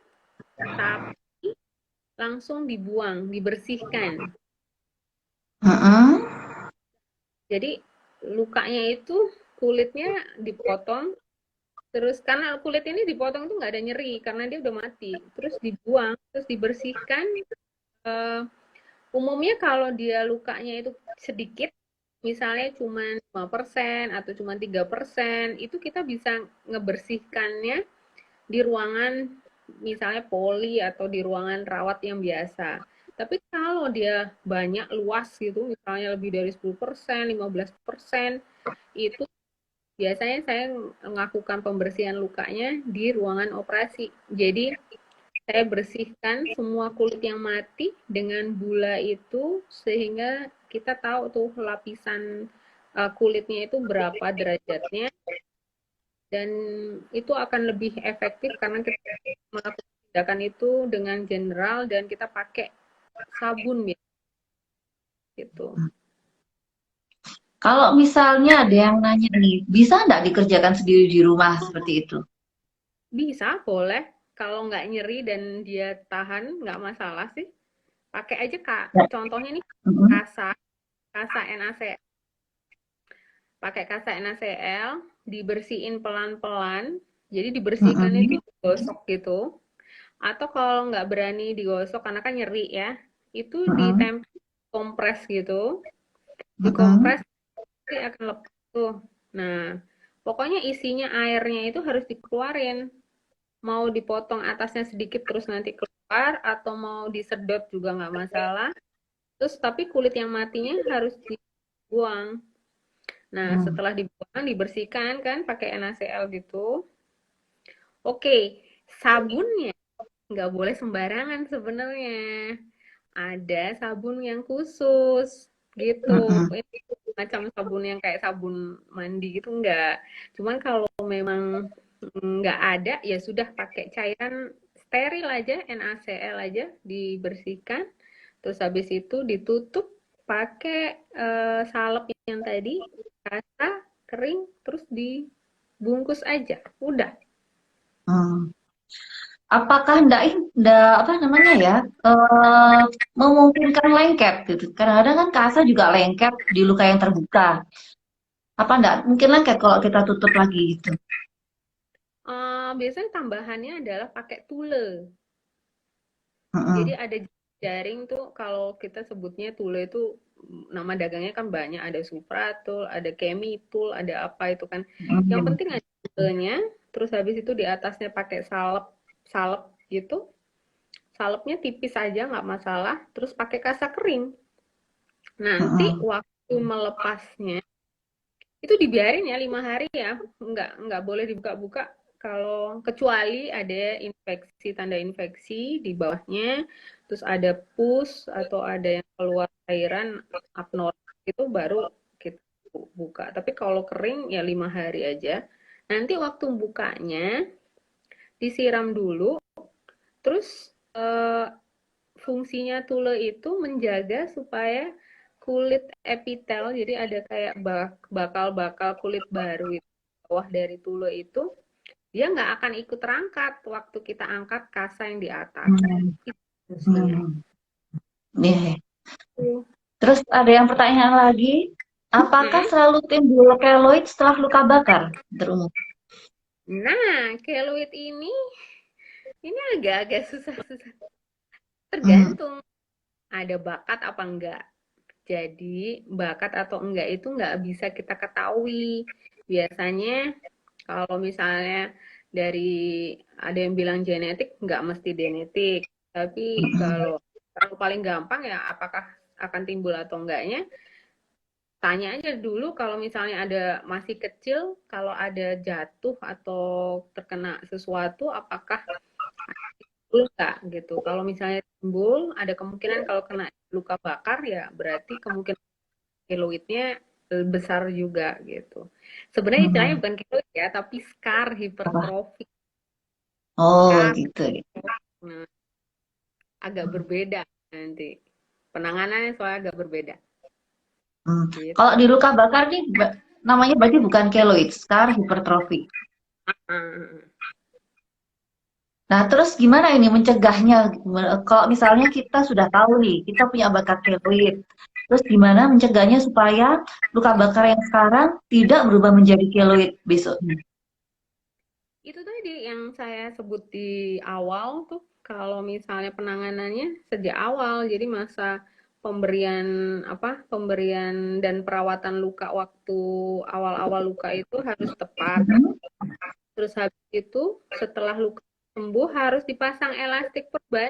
tapi langsung dibuang, dibersihkan. Hmm. Jadi lukanya itu kulitnya dipotong. Terus karena kulit ini dipotong tuh nggak ada nyeri karena dia udah mati. Terus dibuang, terus dibersihkan. Eh, Umumnya kalau dia lukanya itu sedikit, misalnya cuma 5% atau cuma 3%, itu kita bisa ngebersihkannya di ruangan misalnya poli atau di ruangan rawat yang biasa. Tapi kalau dia banyak luas gitu, misalnya lebih dari 10%, 15%, itu biasanya saya melakukan pembersihan lukanya di ruangan operasi. Jadi saya bersihkan semua kulit yang mati dengan gula itu sehingga kita tahu tuh lapisan kulitnya itu berapa derajatnya dan itu akan lebih efektif karena kita melakukan tindakan itu dengan general dan kita pakai sabun gitu. Kalau misalnya ada yang nanya nih, bisa nggak dikerjakan sendiri di rumah seperti itu? Bisa, boleh. Kalau nggak nyeri dan dia tahan, nggak masalah sih. Pakai aja Kak. Ya. Contohnya nih Mm-mm. kasa, kasa NaCl. Pakai kasa NaCl, dibersihin pelan-pelan. Jadi dibersihkan itu Mm-mm. digosok gitu. Atau kalau nggak berani digosok karena kan nyeri ya, itu Mm-mm. ditempel kompres gitu, Mm-mm. dikompres nanti akan lepas tuh. Nah, pokoknya isinya airnya itu harus dikeluarin. Mau dipotong atasnya sedikit terus nanti keluar, atau mau disedot juga nggak masalah. Terus tapi kulit yang matinya harus dibuang. Nah, Mm. setelah dibuang, dibersihkan kan pakai NaCl gitu. Oke, sabunnya nggak boleh sembarangan sebenarnya. Ada sabun yang khusus gitu. Mm-mm. Ini macam sabun yang kayak sabun mandi gitu enggak. Cuman kalau memang nggak ada, ya sudah pakai cairan steril aja, NaCl aja, dibersihkan. Terus habis itu ditutup pakai salep yang tadi, basah, kering, terus dibungkus aja. Udah. Mm. Apakah ndak apa namanya ya, eh, memungkinkan lengket gitu? Kadang-kadang kan KASA juga lengket di luka yang terbuka. Apa ndak mungkin lengket kalau kita tutup lagi gitu? Biasanya tambahannya adalah pakai tule. Jadi Mm-mm. ada jaring tuh, kalau kita sebutnya tule itu nama dagangnya kan banyak, ada Supratul, ada Chemitul, ada apa itu kan. Yang Mm. penting ada tulenya, terus habis itu di atasnya pakai salep, salep gitu. Salepnya tipis aja nggak masalah, terus pakai kasa kering. Nanti Mm-mm. waktu melepasnya itu dibiarin ya 5 hari ya, nggak boleh dibuka-buka kalau kecuali ada infeksi, tanda infeksi di bawahnya, terus ada pus atau ada yang keluar cairan abnormal, itu baru kita buka. Tapi kalau kering ya 5 hari aja. Nanti waktu bukanya disiram dulu, terus fungsinya tule itu menjaga supaya kulit epitel, jadi ada kayak bakal-bakal kulit baru itu bawah dari tule itu, dia nggak akan ikut terangkat waktu kita angkat kasa yang di atas. Mm. Itu fungsinya. Mm. Iya. Tuh. Terus ada yang pertanyaan lagi, apakah Mm-mm. selalu timbul keloid setelah luka bakar? Terumum. Nah, keloid ini agak-agak susah-susah. Mm. Tergantung ada bakat apa enggak. Jadi, bakat atau enggak itu enggak bisa kita ketahui. Biasanya kalau misalnya dari ada yang bilang genetik, nggak mesti genetik. Tapi Mm. kalau paling gampang ya apakah akan timbul atau enggaknya, tanya aja dulu kalau misalnya ada masih kecil, kalau ada jatuh atau terkena sesuatu, apakah timbul nggak gitu. Kalau misalnya timbul, ada kemungkinan kalau kena luka bakar ya berarti kemungkinan keloidnya besar juga gitu. Sebenarnya istilahnya Mm. bukan keloid ya, tapi scar Apa? hipertrofi. Oh Scar gitu. nah, agak berbeda nanti. Penanganannya soalnya agak berbeda. Hmm. Gitu. Kalau di luka bakar nih namanya berarti bukan keloid, scar hipertrofi. Ah, Nah, terus gimana ini mencegahnya? Kalau misalnya kita sudah tahu nih, kita punya bakat keloid. Terus gimana mencegahnya supaya luka bakar yang sekarang tidak berubah menjadi keloid besoknya? itu tadi yang saya sebut di awal tuh, kalau misalnya penanganannya sejak awal, jadi masa pemberian pemberian dan perawatan luka waktu awal-awal luka itu harus tepat. Mhm. Terus habis itu setelah luka sembuh harus dipasang elastik perban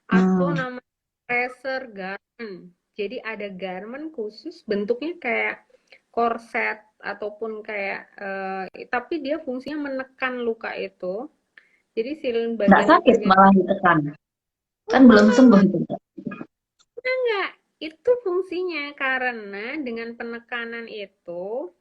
atau Hmm. namanya pressure garment. Jadi ada garment khusus bentuknya kayak korset ataupun kayak tapi dia fungsinya menekan luka itu. Jadi si Nggak sakit bagian-bagian malah ditekan. Kan belum sembuh enggak, itu. enggak. Itu fungsinya karena dengan penekanan itu,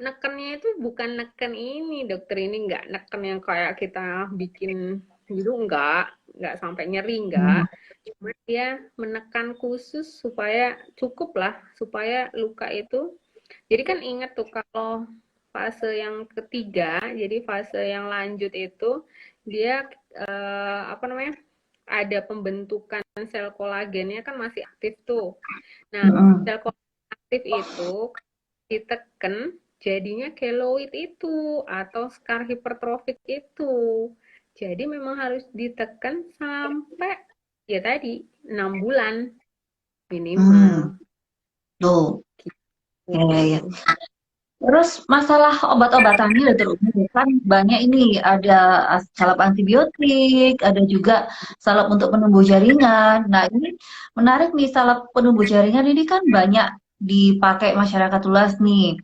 nekennya itu bukan neken ini dokter, ini enggak neken yang kayak kita bikin gitu, enggak sampai nyeri, enggak. Hmm. Cuma dia menekan khusus supaya cukup lah, supaya luka itu. Jadi kan ingat tuh kalau fase yang ketiga, jadi fase yang lanjut itu dia apa namanya? Ada pembentukan sel kolagennya kan masih aktif tuh. Nah, Hmm. sel kolagen aktif itu diteken jadinya keloid itu atau scar hipertrofik itu. Jadi memang harus ditekan sampai ya tadi 6 bulan minimal Tuh, ya, ya, ya. gitu. Terus masalah obat-obatannya dokter umum kan banyak ini ada salep antibiotik, ada juga salep untuk penumbuh jaringan. Nah ini menarik nih salep penumbuh jaringan ini kan banyak dipakai masyarakat luas nih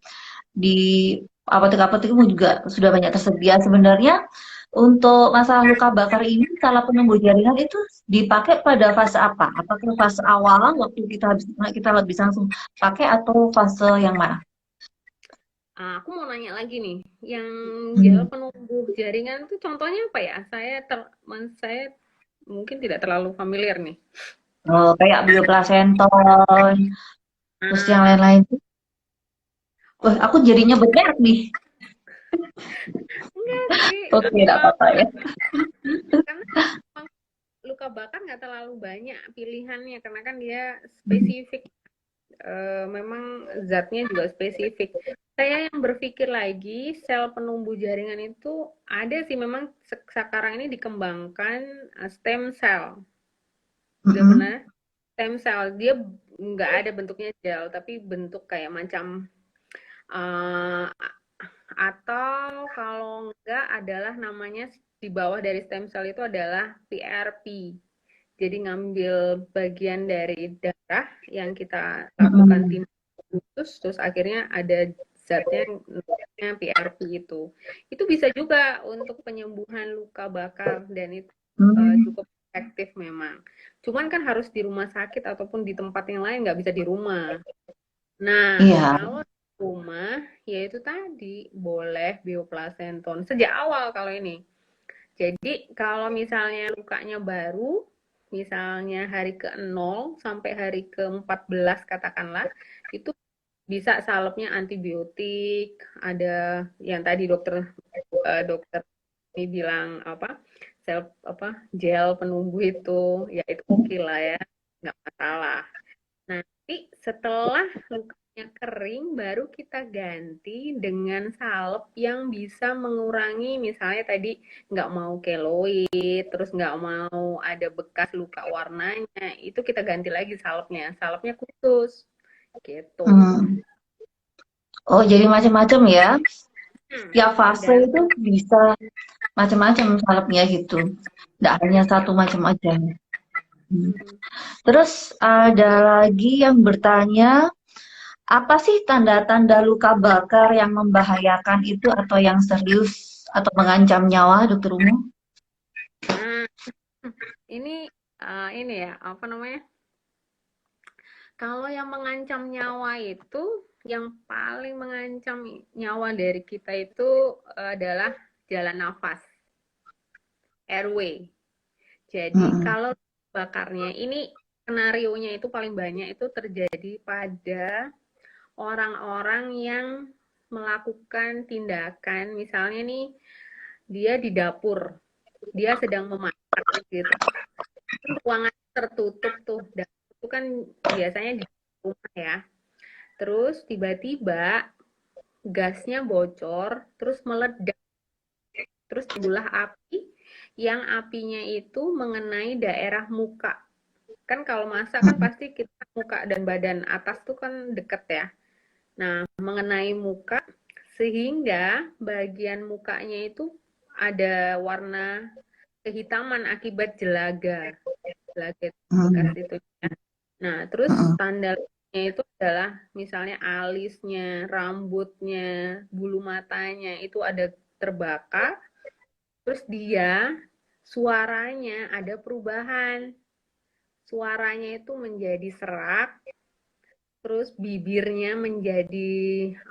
di apotek-apotek pun juga sudah banyak tersedia. Sebenarnya untuk masalah luka bakar ini salep penumbuh jaringan itu dipakai pada fase apa? Apakah fase awal waktu kita habis langsung pakai atau fase yang mana? Aku mau nanya lagi nih, yang gel Hmm. penumbuh jaringan itu contohnya apa ya? Saya mungkin tidak terlalu familiar nih. Oh, kayak bioplasenton, terus yang Ah, lain-lain. Wah, aku oh, jadi nyebut merek nih. enggak sih. Oke, tidak apa-apa ya. Karena emang luka bakar nggak terlalu banyak pilihannya, karena kan dia spesifik. Memang zatnya juga spesifik. Saya yang berpikir lagi, sel penumbuh jaringan itu ada sih memang sekarang ini dikembangkan stem cell. Udah Mm-mm. pernah? Stem cell dia nggak ada bentuknya gel, tapi bentuk kayak macam uh, atau kalau enggak adalah namanya di bawah dari stem cell itu adalah PRP. Jadi ngambil bagian dari darah yang kita lakukan Mm-mm. tindak khusus, terus akhirnya ada zatnya yang namanya PRP itu. Itu bisa juga untuk penyembuhan luka bakar dan itu Hmm. cukup efektif memang. Cuman kan harus di rumah sakit ataupun di tempat yang lain, nggak bisa di rumah. Nah, Iya. kalau di rumah, yaitu tadi boleh bioplasenton sejak awal kalau ini. Jadi kalau misalnya lukanya baru, misalnya hari ke-0 sampai hari ke-14 katakanlah, itu bisa salepnya antibiotik, ada yang tadi dokter ini bilang apa? Gel penumbuh itu, ya itu oke lah ya, nggak masalah. Nanti setelah lukanya kering, baru kita ganti dengan salep yang bisa mengurangi, misalnya tadi nggak mau keloid, terus nggak mau ada bekas luka warnanya, itu kita ganti lagi salepnya khusus, gitu. Hmm. Oh, jadi macam-macam ya. Setiap fase Tergantung. itu bisa macam-macam salepnya gitu. Tidak hanya satu macam aja. Hmm. Terus ada lagi yang bertanya, apa sih tanda-tanda luka bakar yang membahayakan itu atau yang serius atau mengancam nyawa, dokter umum? Nah, ini ya, apa namanya? Kalau yang mengancam nyawa itu, yang paling mengancam nyawa dari kita itu adalah jalan nafas, airway. Jadi Mm-mm. kalau bakarnya ini skenario-nya itu paling banyak itu terjadi pada orang-orang yang melakukan tindakan, misalnya nih dia di dapur, dia sedang memasak gitu. Ruangan tertutup tuh, dapur itu kan biasanya di rumah ya. Terus tiba-tiba gasnya bocor, terus meledak, terus timbullah api, yang apinya itu mengenai daerah muka. Kan kalau masak kan Mm-mm. pasti kita muka dan badan atas tuh kan deket ya. Nah, mengenai muka sehingga bagian mukanya itu ada warna kehitaman akibat jelaga. Jelaga bekas Mm-mm. itu ya. Nah, terus Mm-mm. tandanya itu adalah misalnya alisnya, rambutnya, bulu matanya itu ada terbakar, terus dia suaranya ada perubahan. Suaranya itu menjadi serak, terus bibirnya menjadi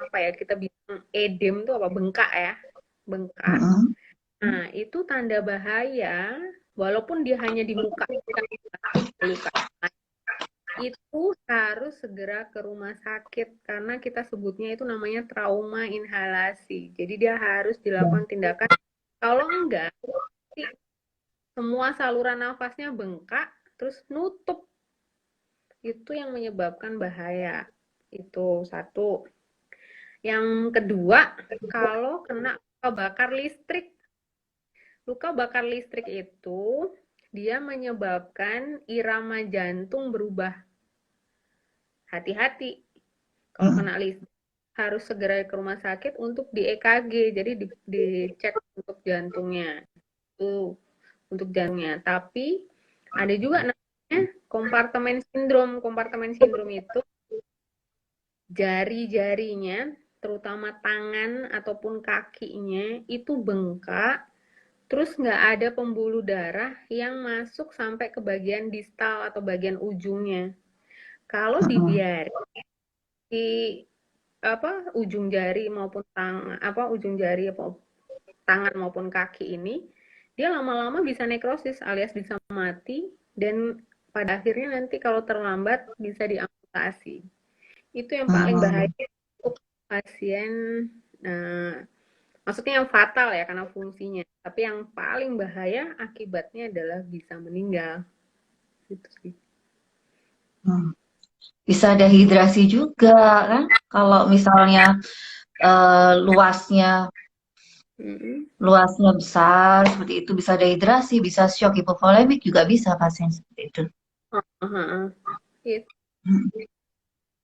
apa ya, kita bilang edem tuh apa, bengkak ya, bengkak. Mm-mm. Nah, itu tanda bahaya walaupun dia hanya di muka, luka. Itu harus segera ke rumah sakit karena kita sebutnya itu namanya trauma inhalasi. Jadi dia harus dilakukan tindakan. Kalau enggak, semua saluran nafasnya bengkak, terus nutup. Itu yang menyebabkan bahaya. Itu satu. Yang kedua, kalau kena luka bakar listrik. Luka bakar listrik itu dia menyebabkan irama jantung berubah. hati-hati kalau kena listrik harus segera ke rumah sakit untuk di EKG, jadi dicek untuk jantungnya itu untuk jantungnya. Tapi ada juga namanya kompartemen sindrom. Kompartemen sindrom itu jari-jarinya, terutama tangan ataupun kakinya itu bengkak, terus nggak ada pembuluh darah yang masuk sampai ke bagian distal atau bagian ujungnya. Kalau dibiarin di ujung jari maupun tangan maupun kaki ini, dia lama-lama bisa nekrosis alias bisa mati dan pada akhirnya nanti kalau terlambat bisa diamputasi. Itu yang paling bahaya untuk pasien, maksudnya yang fatal ya karena fungsinya. Tapi yang paling bahaya akibatnya adalah bisa meninggal. Gitu sih. Bisa dehidrasi juga kan? Kalau misalnya luasnya besar seperti itu, bisa dehidrasi, bisa shock hipovolemik juga bisa pasien seperti itu.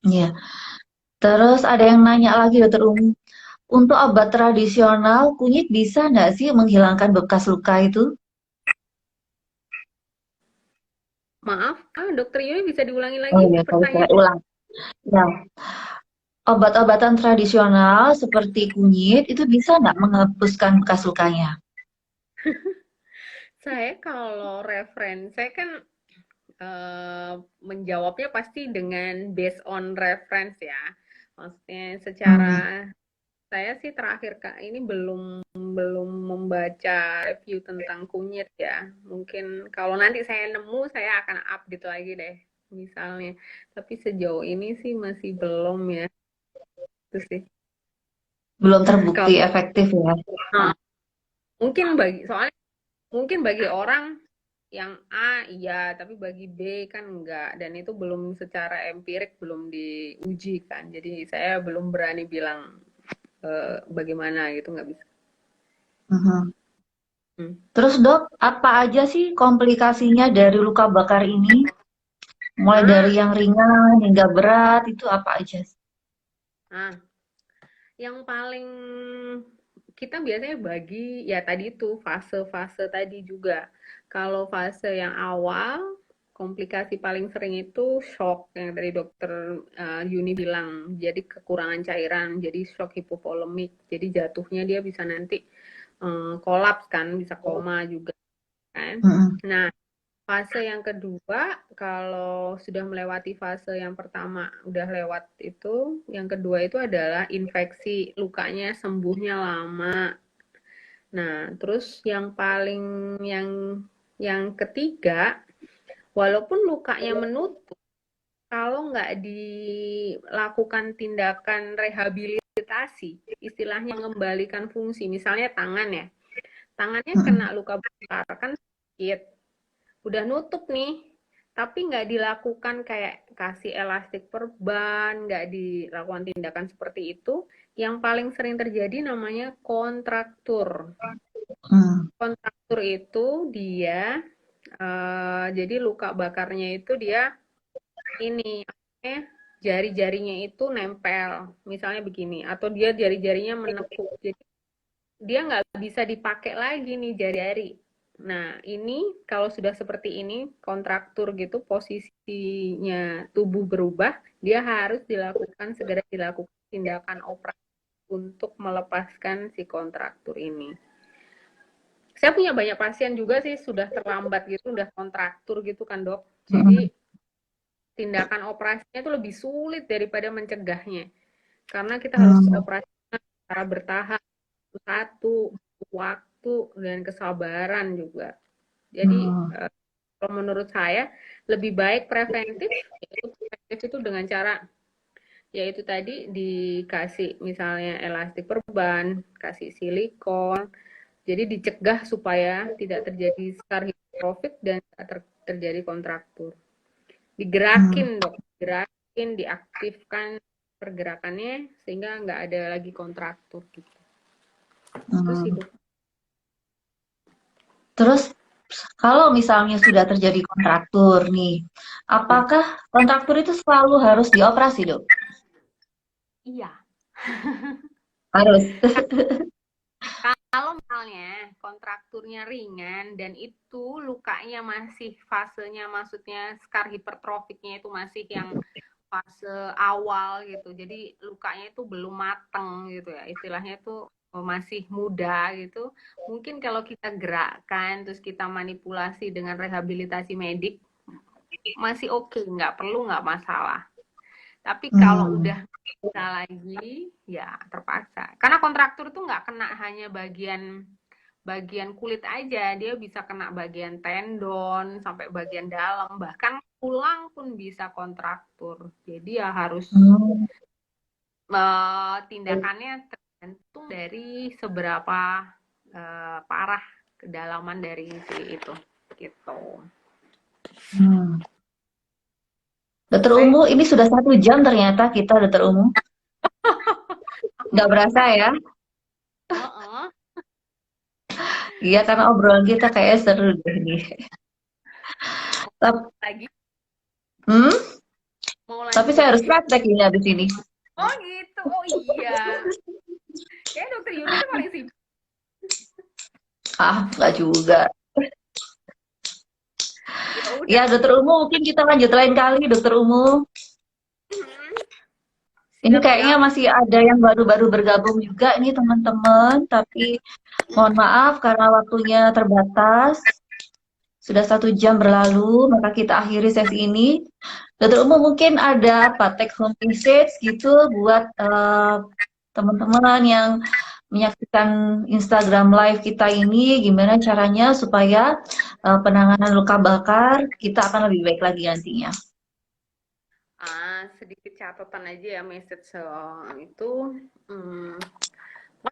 Iya. Terus ada yang nanya lagi dokter untuk obat tradisional kunyit bisa nggak sih menghilangkan bekas luka itu? Maaf, dokter Yui bisa diulangi lagi Oh iya, pertanyaan? saya ulang. Ya, obat-obatan tradisional seperti kunyit itu bisa nggak menghapuskan bekas lukanya? Saya kalau referensi, saya kan menjawabnya pasti dengan based on reference ya. Maksudnya secara saya sih terakhir ini belum membaca review tentang kunyit ya. Mungkin kalau nanti saya nemu saya akan update lagi deh misalnya. Tapi sejauh ini sih masih belum ya. Itu sih. Belum terbukti Kalau efektif ya. mungkin bagi orang yang A iya, tapi bagi B kan enggak dan itu belum secara empirik belum diuji kan. Jadi saya belum berani bilang bagaimana gitu nggak bisa. Terus dok, apa aja sih komplikasinya dari luka bakar ini? Mulai dari yang ringan hingga berat itu apa aja? Yang paling kita biasanya bagi ya tadi itu fase-fase tadi juga. Kalau fase yang awal komplikasi paling sering itu shock yang dari dokter Yuni bilang, jadi kekurangan cairan, jadi shock hipovolemik, jadi jatuhnya dia bisa nanti kolaps kan, bisa koma juga kan. Nah, fase yang kedua, kalau sudah melewati fase yang pertama, udah lewat itu, yang kedua itu adalah infeksi, lukanya sembuhnya lama. Nah, terus yang paling yang ketiga, walaupun lukanya menutup, kalau nggak dilakukan tindakan rehabilitasi, istilahnya mengembalikan fungsi, misalnya tangan ya, tangannya kena luka bakar kan sakit, udah nutup nih, tapi nggak dilakukan kayak kasih elastik perban, nggak dilakukan tindakan seperti itu, yang paling sering terjadi namanya kontraktur. Kontraktur itu dia, jadi luka bakarnya itu dia ini, jari-jarinya itu nempel, misalnya begini, atau dia jari-jarinya menekuk, jadi dia nggak bisa dipakai lagi nih jari-jari. Nah, ini kalau sudah seperti ini, kontraktur gitu, posisinya tubuh berubah, dia harus segera dilakukan tindakan operasi untuk melepaskan si kontraktur ini. Saya punya banyak pasien juga sih, sudah terlambat gitu, udah kontraktur gitu kan dok. Jadi, tindakan operasinya itu lebih sulit daripada mencegahnya. Karena kita harus operasi secara bertahap, satu waktu dan kesabaran juga. Jadi kalau menurut saya lebih baik preventif, yaitu preventif itu dengan cara yaitu tadi dikasih misalnya elastik perban, kasih silikon, jadi dicegah supaya tidak terjadi scar hipertrofik dan terjadi kontraktur. Digerakin dok, gerakin, diaktifkan pergerakannya sehingga nggak ada lagi kontraktur gitu. Itu sih dok. Terus kalau misalnya sudah terjadi kontraktur nih, apakah kontraktur itu selalu harus dioperasi, Dok? Iya. Harus. Kalau misalnya kontrakturnya ringan dan itu lukanya masih fasenya, maksudnya skar hipertrofiknya itu masih yang fase awal gitu. Jadi lukanya itu belum mateng gitu ya. Istilahnya itu masih muda gitu. Mungkin kalau kita gerakkan terus kita manipulasi dengan rehabilitasi medik masih oke, nggak perlu, nggak masalah. Tapi kalau udah bisa lagi, ya terpaksa. Karena kontraktur itu nggak kena hanya bagian kulit aja, dia bisa kena bagian tendon sampai bagian dalam, bahkan tulang pun bisa kontraktur. Jadi ya harus tindakannya tergantung dari seberapa parah kedalaman dari si itu, gitu. Dokter Umu, ini sudah 1 jam ternyata kita, Dokter Umu. Nggak berasa ya? Iya, karena obrolan kita kayak seru deh nih. Lagi? Tapi saya harus praktek ini habis ini. Oh gitu, oh iya. Kayak Dokter Yuni itu paling sibuk. Nggak juga. Ya, Dokter Umu, mungkin kita lanjut lain kali, Dokter Umu. Ini kayaknya masih ada yang baru-baru bergabung juga nih teman-teman, tapi mohon maaf karena waktunya terbatas. Sudah 1 jam berlalu, maka kita akhiri sesi ini. Dokter Umu mungkin ada apa take home message gitu buat teman-teman yang menyaksikan Instagram live kita ini, gimana caranya supaya penanganan luka bakar kita akan lebih baik lagi nantinya. Sedikit catatan aja ya message itu.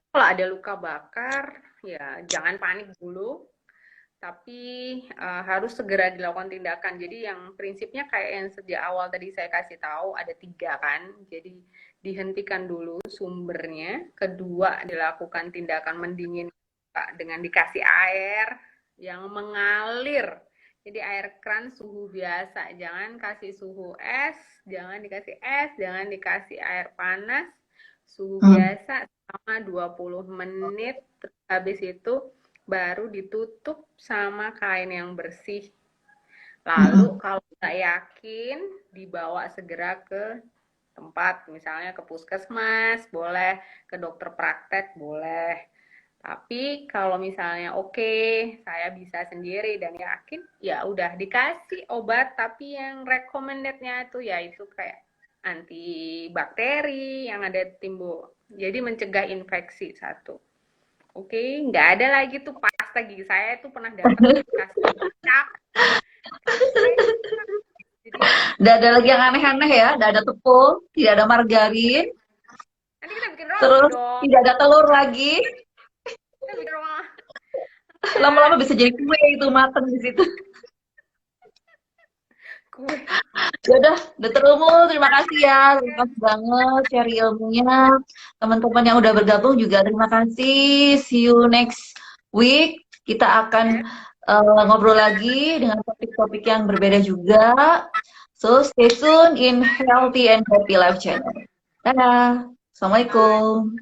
Kalau ada luka bakar, ya jangan panik dulu. Tapi harus segera dilakukan tindakan. Jadi yang prinsipnya kayak yang sejak awal tadi saya kasih tahu ada 3 kan. Jadi dihentikan dulu sumbernya. Kedua, dilakukan tindakan mendingin dengan dikasih air yang mengalir. Jadi air keran suhu biasa, jangan kasih suhu es, jangan dikasih es, jangan dikasih air panas, suhu biasa selama 20 menit. Terus habis itu baru ditutup sama kain yang bersih. Lalu kalau nggak yakin, dibawa segera ke tempat, misalnya ke puskesmas, boleh, ke dokter praktek, boleh. Tapi kalau misalnya oke, saya bisa sendiri dan yakin, ya udah dikasih obat, tapi yang recommended-nya itu ya itu kayak antibakteri yang ada timbul. Jadi mencegah infeksi satu. Oke, nggak ada lagi tuh pasta gigi. Saya tuh pernah dapat kasih cap. Nggak ada lagi yang aneh-aneh ya, nggak ada tepung, tidak ada margarin. Nanti kita bikin roti terus dong. Tidak ada telur lagi. Kita bikin roti. Lama-lama bisa jadi kue itu mateng di situ. Kue. Yaudah, Dokter Umu, terima kasih ya, terima kasih banget share ilmunya. Teman-teman yang udah bergabung juga terima kasih. See you next week. Kita akan ngobrol lagi dengan topik-topik yang berbeda juga. So stay tune in Healthy and Happy Life Channel. Dadah, Assalamualaikum.